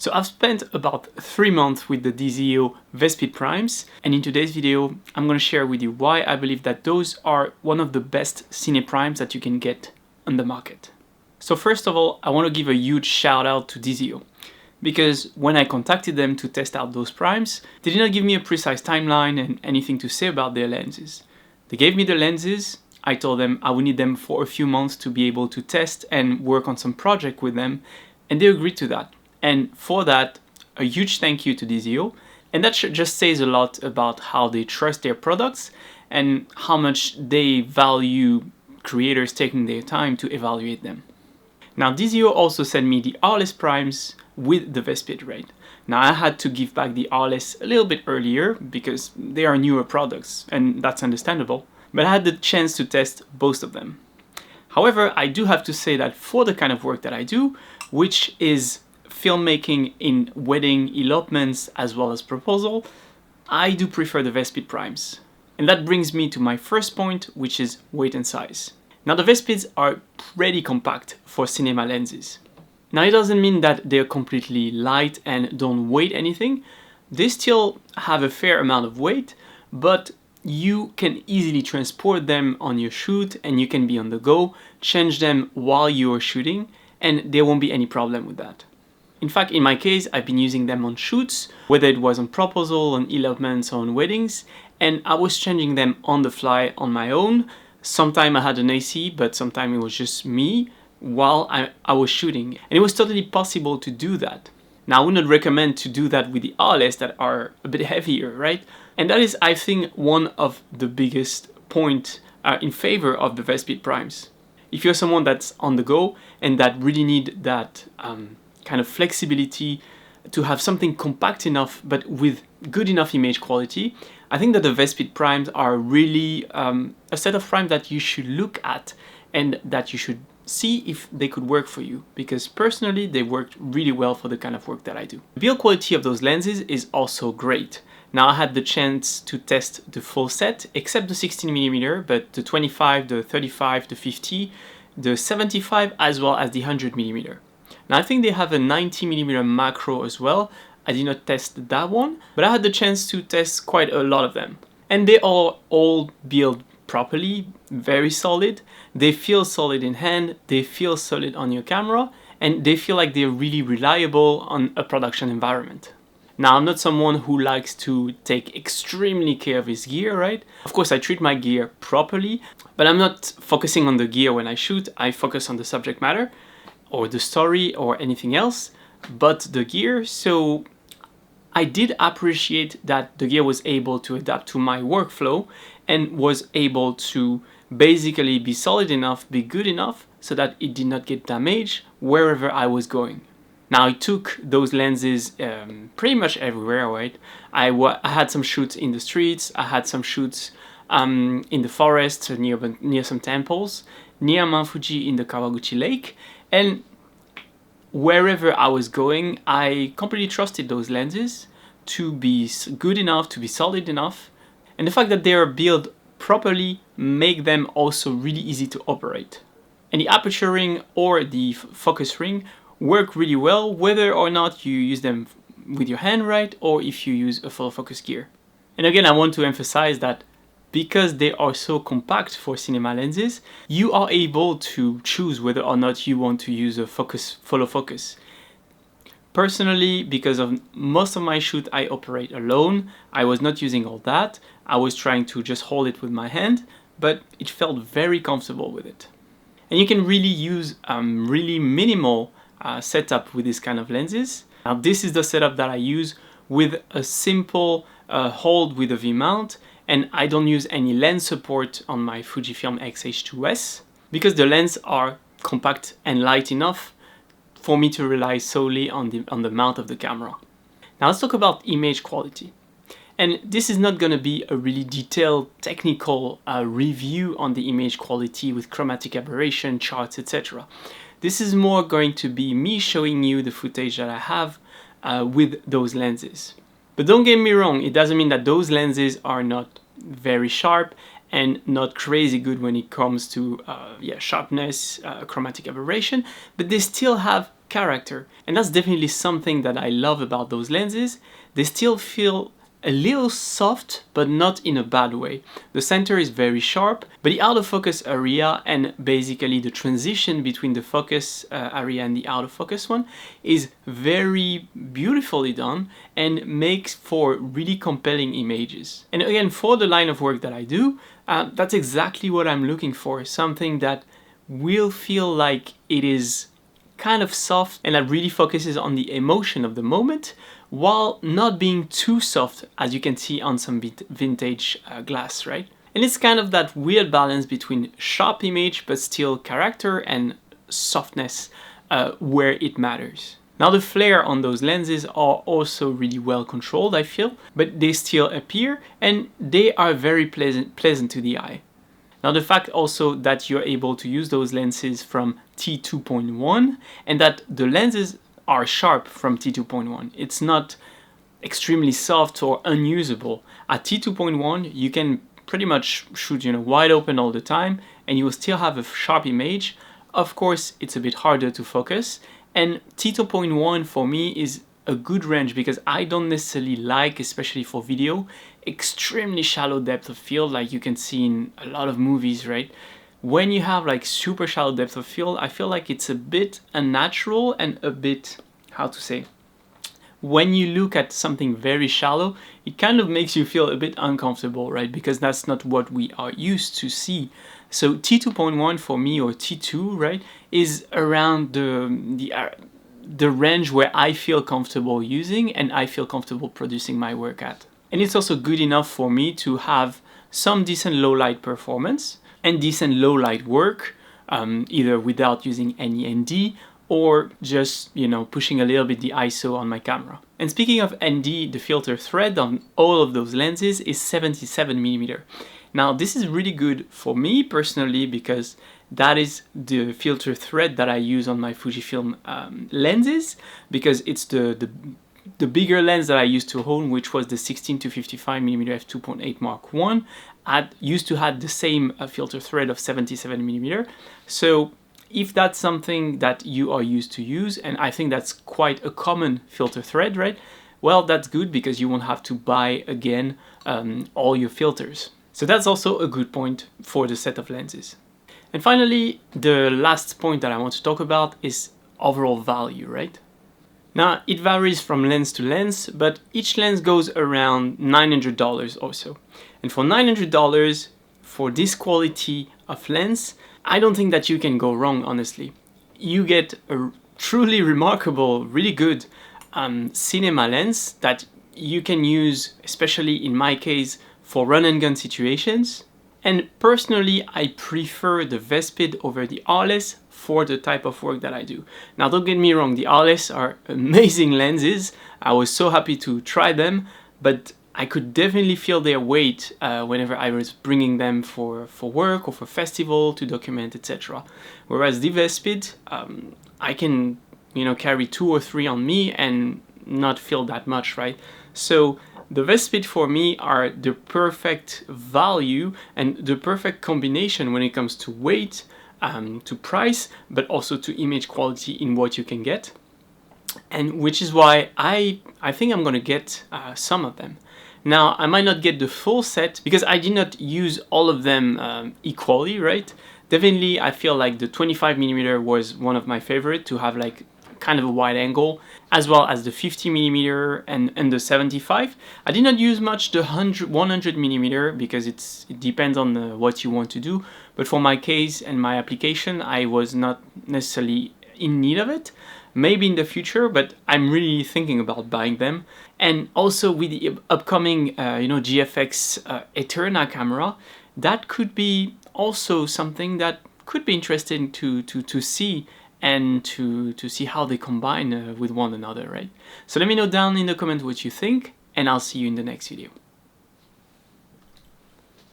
So I've spent about 3 months with the DZO Vespid Primes, and in today's video I'm going to share with you why I believe that those are one of the best cine primes that you can get on the market. So first of all, I want to give a huge shout out to DZO, because when I contacted them to test out those primes, they did not give me a precise timeline and anything to say about their lenses. They gave me the lenses, I told them I would need them for a few months to be able to test and work on some project with them, and they agreed to that. And for that, a huge thank you to DZO, and that just says a lot about how they trust their products and how much they value creators taking their time to evaluate them. Now DZO also sent me the R-less primes with the Vespid rate. Now I had to give back the R-less a little bit earlier because they are newer products, and that's understandable, but I had the chance to test both of them. However, I do have to say that for the kind of work that I do, which is filmmaking in wedding, elopements, as well as proposal, I do prefer the Vespid primes. And that brings me to my first point, which is weight and size. Now the Vespids are pretty compact for cinema lenses. Now it doesn't mean that they're completely light and don't weigh anything. They still have a fair amount of weight, but you can easily transport them on your shoot and you can be on the go, change them while you're shooting, and there won't be any problem with that. In fact, in my case, I've been using them on shoots, whether it was on proposal, on elopements, or on weddings, and I was changing them on the fly on my own. Sometimes I had an AC, but sometimes it was just me while I was shooting. And it was totally possible to do that. Now, I would not recommend to do that with the R-less that are a bit heavier, right? And that is, I think, one of the biggest points in favor of the Vespid primes. If you're someone that's on the go and that really need that kind of flexibility to have something compact enough but with good enough image quality, I think that the Vespid primes are really a set of primes that you should look at and that you should see if they could work for you, because personally they worked really well for the kind of work that I do. The build quality of those lenses is also great. Now I had the chance to test the full set, except the 16mm, but the 25, the 35, the 50, the 75, as well as the 100mm. Now I think they have a 90mm macro as well. I did not test that one, but I had the chance to test quite a lot of them. And they are all built properly, very solid. They feel solid in hand, they feel solid on your camera, and they feel like they're really reliable on a production environment. Now, I'm not someone who likes to take extremely care of his gear, right? Of course, I treat my gear properly, but I'm not focusing on the gear when I shoot. I focus on the subject matter, or the story, or anything else but the gear. So I did appreciate that the gear was able to adapt to my workflow and was able to basically be solid enough, be good enough, so that it did not get damaged wherever I was going. Now I took those lenses pretty much everywhere, right? I had some shoots in the streets, I had some shoots in the forest near some temples, near Mount Fuji in the Kawaguchi Lake, and wherever I was going, I completely trusted those lenses to be good enough, to be solid enough, and the fact that they are built properly make them also really easy to operate. And the aperture ring or the focus ring work really well, whether or not you use them with your hand, right, or if you use a full focus gear. And again, I want to emphasize that because they are so compact for cinema lenses, you are able to choose whether or not you want to use a follow focus. Personally, because of most of my shoot I operate alone, I was not using all that. I was trying to just hold it with my hand, but it felt very comfortable with it. And you can really use really minimal setup with this kind of lenses. Now this is the setup that I use with a simple hold with a V-mount, and I don't use any lens support on my Fujifilm X-H2S because the lenses are compact and light enough for me to rely solely on the mount of the camera. Now let's talk about image quality. And this is not going to be a really detailed technical review on the image quality with chromatic aberration, charts, etc. This is more going to be me showing you the footage that I have with those lenses. But don't get me wrong, it doesn't mean that those lenses are not very sharp and not crazy good when it comes to sharpness, chromatic aberration, but they still have character. And that's definitely something that I love about those lenses. They still feel a little soft, but not in a bad way. The center is very sharp, but the out of focus area and basically the transition between the focus area and the out of focus one is very beautifully done and makes for really compelling images. And again, for the line of work that I do, that's exactly what I'm looking for. Something that will feel like it is kind of soft and that really focuses on the emotion of the moment, while not being too soft, as you can see on some vintage glass, right? And it's kind of that weird balance between sharp image but still character and softness where it matters. Now the flare on those lenses are also really well controlled, I feel, but they still appear and they are very pleasant to the eye. Now the fact also that you're able to use those lenses from T2.1 and that the lenses are sharp from T2.1. It's not extremely soft or unusable. At T2.1 you can pretty much shoot wide open all the time and you will still have a sharp image. Of course it's a bit harder to focus, and T2.1 for me is a good range because I don't necessarily like, especially for video, extremely shallow depth of field like you can see in a lot of movies, right? When you have like super shallow depth of field, I feel like it's a bit unnatural and a bit, how to say, when you look at something very shallow, it kind of makes you feel a bit uncomfortable, right? Because that's not what we are used to see. So T2.1 for me, or T2, right, is around the range where I feel comfortable using and I feel comfortable producing my work at. And it's also good enough for me to have some decent low light performance and decent low light work, either without using any ND or just, pushing a little bit the ISO on my camera. And speaking of ND, the filter thread on all of those lenses is 77mm. Now this is really good for me personally because that is the filter thread that I use on my Fujifilm lenses, because it's the bigger lens that I used to own, which was the 16-55mm f2.8 Mark 1, used to have the same filter thread of 77mm. So if that's something that you are used to use, and I think that's quite a common filter thread, right? Well, that's good because you won't have to buy again all your filters. So that's also a good point for the set of lenses. And finally, the last point that I want to talk about is overall value, right? Now, it varies from lens to lens, but each lens goes around $900 or so. And for $900, for this quality of lens, I don't think that you can go wrong, honestly. You get a truly remarkable, really good cinema lens that you can use, especially in my case, for run and gun situations. And personally, I prefer the Vespid over the RLS for the type of work that I do. Now, don't get me wrong, the RLS are amazing lenses. I was so happy to try them, but I could definitely feel their weight whenever I was bringing them for work or for festival to document, etc. Whereas the Vespid, I can, carry 2 or 3 on me and not feel that much, right? So the Vespid for me are the perfect value and the perfect combination when it comes to weight, to price, but also to image quality in what you can get. And which is why I think I'm gonna get some of them. Now, I might not get the full set because I did not use all of them equally, right? Definitely, I feel like the 25mm was one of my favorite to have like kind of a wide angle, as well as the 50mm and the 75. I did not use much the 100mm because it depends on what you want to do. But for my case and my application, I was not necessarily in need of it. Maybe in the future, but I'm really thinking about buying them. And also with the upcoming, GFX Eterna camera, that could be also something that could be interesting to see and to see how they combine with one another, right? So let me know down in the comment what you think, and I'll see you in the next video.